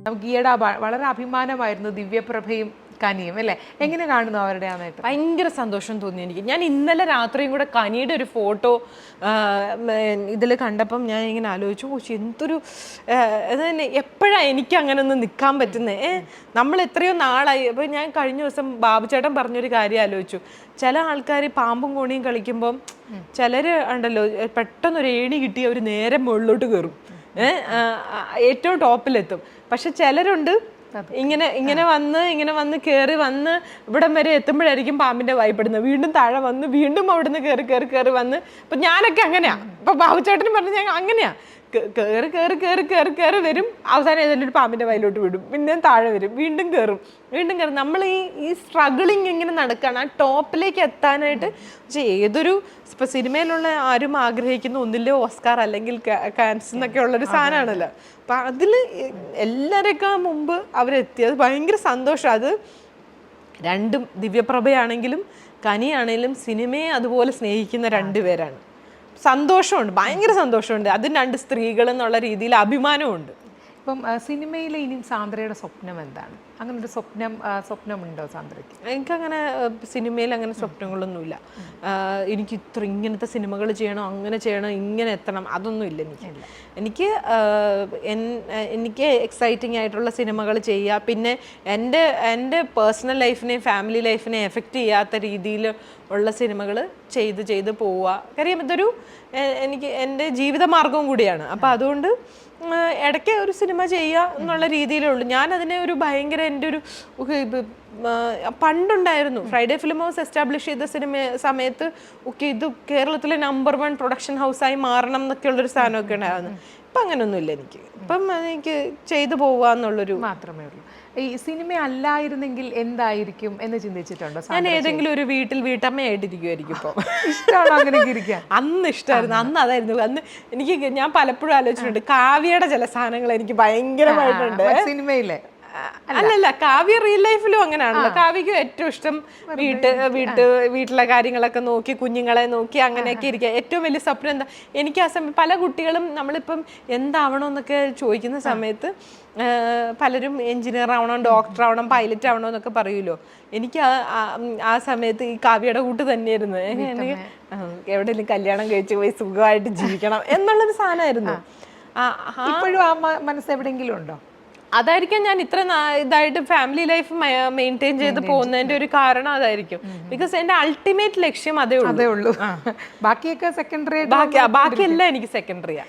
നമുക്ക് ഈയിടെ വളരെ അഭിമാനമായിരുന്നു ദിവ്യപ്രഭയും കനിയും അല്ലേ? എങ്ങനെ കാണുന്നു അവരുടെ ആ നേട്ടം? ഭയങ്കര സന്തോഷം തോന്നി എനിക്ക്. ഞാൻ ഇന്നലെ രാത്രിയും കൂടെ കനിയുടെ ഒരു ഫോട്ടോ ഇതിൽ കണ്ടപ്പം ഞാൻ ഇങ്ങനെ ആലോചിച്ചു, എന്തൊരു അതുതന്നെ എപ്പോഴാണ് എനിക്ക് അങ്ങനെ ഒന്ന് നിൽക്കാൻ പറ്റുന്നത്. നമ്മൾ എത്രയോ നാളായി. അപ്പോൾ ഞാൻ കഴിഞ്ഞ ദിവസം ബാബുചേട്ടൻ പറഞ്ഞൊരു കാര്യം ആലോചിച്ചു. ചില ആൾക്കാർ പാമ്പും കോണിയും കളിക്കുമ്പം ചിലർ ഉണ്ടല്ലോ പെട്ടെന്നൊരു ഏണി കിട്ടി അവർ നേരെ മുകളിലോട്ട് കയറും, ഏറ്റവും ടോപ്പിലെത്തും. പക്ഷെ ചിലരുണ്ട് ഇങ്ങനെ വന്ന് കയറി വന്ന് ഇവിടം വരെ എത്തുമ്പോഴായിരിക്കും പാമ്പിന്റെ ഭയപ്പെടുന്നത്. വീണ്ടും താഴെ വന്ന് വീണ്ടും അവിടുന്ന് കയറി വന്ന്. അപ്പൊ ഞാനൊക്കെ അങ്ങനെയാ. ഇപ്പൊ ബാബുചേട്ടനും പറഞ്ഞു ഞാൻ അങ്ങനെയാ, കയറി വരും, അവസാനം ഏതെങ്കിലും ഒരു പാമ്പിന്റെ വയലോട്ട് വിടും, പിന്നെ താഴെ വരും, വീണ്ടും കയറും. നമ്മൾ ഈ സ്ട്രഗിളിങ് ഇങ്ങനെ നടക്കുകയാണ് ആ ടോപ്പിലേക്ക് എത്താനായിട്ട്. പക്ഷെ ഏതൊരു ഇപ്പൊ സിനിമയിലുള്ള ആരും ആഗ്രഹിക്കുന്ന ഒന്നില്ലേ ഓസ്കാർ അല്ലെങ്കിൽ കാൻസ് എന്നൊക്കെ ഉള്ളൊരു സാധനമാണല്ലോ. അപ്പൊ അതിൽ എല്ലാവരെക്കാൾ മുമ്പ് അവരെത്തിയത് ഭയങ്കര സന്തോഷം. അത് രണ്ടും ദിവ്യപ്രഭയാണെങ്കിലും കനിയാണെങ്കിലും സിനിമയെ അതുപോലെ സ്നേഹിക്കുന്ന രണ്ടുപേരാണ്. സന്തോഷമുണ്ട്, ഭയങ്കര സന്തോഷമുണ്ട്. അതും രണ്ട് സ്ത്രീകൾ എന്നുള്ള രീതിയിൽ അഭിമാനമുണ്ട്. ഇപ്പം സിനിമയിലെ ഇനി സാന്ദ്രയുടെ സ്വപ്നം എന്താണ്? അങ്ങനെ ഒരു സ്വപ്നമുണ്ടോ സാന്ദ്രയ്ക്ക്? എനിക്കങ്ങനെ സിനിമയിൽ അങ്ങനെ സ്വപ്നങ്ങളൊന്നുമില്ല. എനിക്ക് ഇങ്ങനത്തെ സിനിമകൾ ചെയ്യണം, അങ്ങനെ ചെയ്യണം, ഇങ്ങനെ എത്തണം, അതൊന്നും ഇല്ല എനിക്ക് എക്സൈറ്റിംഗ് ആയിട്ടുള്ള സിനിമകൾ ചെയ്യുക. പിന്നെ എൻ്റെ പേഴ്സണൽ ലൈഫിനെയും ഫാമിലി ലൈഫിനെയും എഫക്റ്റ് ചെയ്യാത്ത രീതിയിൽ ഉള്ള സിനിമകൾ ചെയ്ത് പോവുക. കാര്യം ഇതൊരു എനിക്ക് എൻ്റെ ജീവിതമാർഗവും കൂടിയാണ്. അപ്പം അതുകൊണ്ട് ഇടയ്ക്ക് ഒരു സിനിമ ചെയ്യുക എന്നുള്ള രീതിയിലുള്ളൂ. ഞാനതിനെ ഒരു ഭയങ്കര എൻ്റെ ഒരു പണ്ടുണ്ടായിരുന്നു. ഫ്രൈഡേ ഫിലിം ഹൗസ് എസ്റ്റാബ്ലിഷ് ചെയ്ത സമയത്ത് ഇത് കേരളത്തിലെ നമ്പർ 1 പ്രൊഡക്ഷൻ ഹൗസായി മാറണം എന്നൊക്കെയുള്ളൊരു സാധനമൊക്കെ ഉണ്ടായിരുന്നു. ഇപ്പം അങ്ങനെയൊന്നുമില്ല എനിക്ക്. ഇപ്പം എനിക്ക് ചെയ്തു പോവുക എന്നുള്ളൊരു മാത്രമേ ഉള്ളൂ. ഈ സിനിമ അല്ലായിരുന്നെങ്കിൽ എന്തായിരിക്കും എന്ന് ചിന്തിച്ചിട്ടുണ്ടോ? ഞാൻ ഏതെങ്കിലും ഒരു വീട്ടമ്മയായിട്ടിരിക്കുമായിരിക്കും. ഇപ്പോൾ ഇഷ്ടമാണോ അങ്ങനെ ഇരിക്കാൻ? അന്ന് ഇഷ്ടമായിരുന്നു, അന്ന് അതായിരുന്നു. അന്ന് ഞാൻ പലപ്പോഴും ആലോചിച്ചിട്ടുണ്ട്, കാവ്യയുടെ ചില സാധനങ്ങൾ എനിക്ക് ഭയങ്കരമായിട്ടുണ്ട് സിനിമയിലെ. അല്ലല്ല, കാവ്യ റിയൽ ലൈഫിലും അങ്ങനെയാണല്ലോ. കാവ്യക്കും ഏറ്റവും ഇഷ്ടം വീട്ടിലെ കാര്യങ്ങളൊക്കെ നോക്കി കുഞ്ഞുങ്ങളെ നോക്കി അങ്ങനെയൊക്കെ ഇരിക്കുക. ഏറ്റവും വലിയ സ്വപ്നം എന്താ? എനിക്ക് ആ സമയം പല കുട്ടികളും നമ്മളിപ്പം എന്താവണമെന്നൊക്കെ ചോദിക്കുന്ന സമയത്ത് പലരും എഞ്ചിനീയർ ആവണം, ഡോക്ടർ ആവണം, പൈലറ്റ് ആവണം എന്നൊക്കെ പറയുമല്ലോ. എനിക്ക് ആ സമയത്ത് ഈ കാവ്യയുടെ കൂട്ട് തന്നെയായിരുന്നു. എനിക്ക് എവിടെയെങ്കിലും കല്യാണം കഴിച്ച് പോയി സുഖമായിട്ട് ജീവിക്കണം എന്നുള്ളൊരു സാധനമായിരുന്നു. ഇപ്പോഴും ആ മനസ്സ് എവിടെയെങ്കിലും ഉണ്ടോ? അതായിരിക്കും ഞാൻ ഇത്ര ഇതായിട്ട് ഫാമിലി ലൈഫ് മെയിൻറ്റെയിൻ ചെയ്ത് പോകുന്നതിന്റെ ഒരു കാരണം അതായിരിക്കും. ബിക്കോസ് എന്റെ അൾട്ടിമേറ്റ് ലക്ഷ്യം അതേ ഉള്ളൂ. ബാക്കിയൊക്കെ സെക്കൻഡറി. ബാക്കിയെല്ലാം എനിക്ക് സെക്കൻഡറിയാ.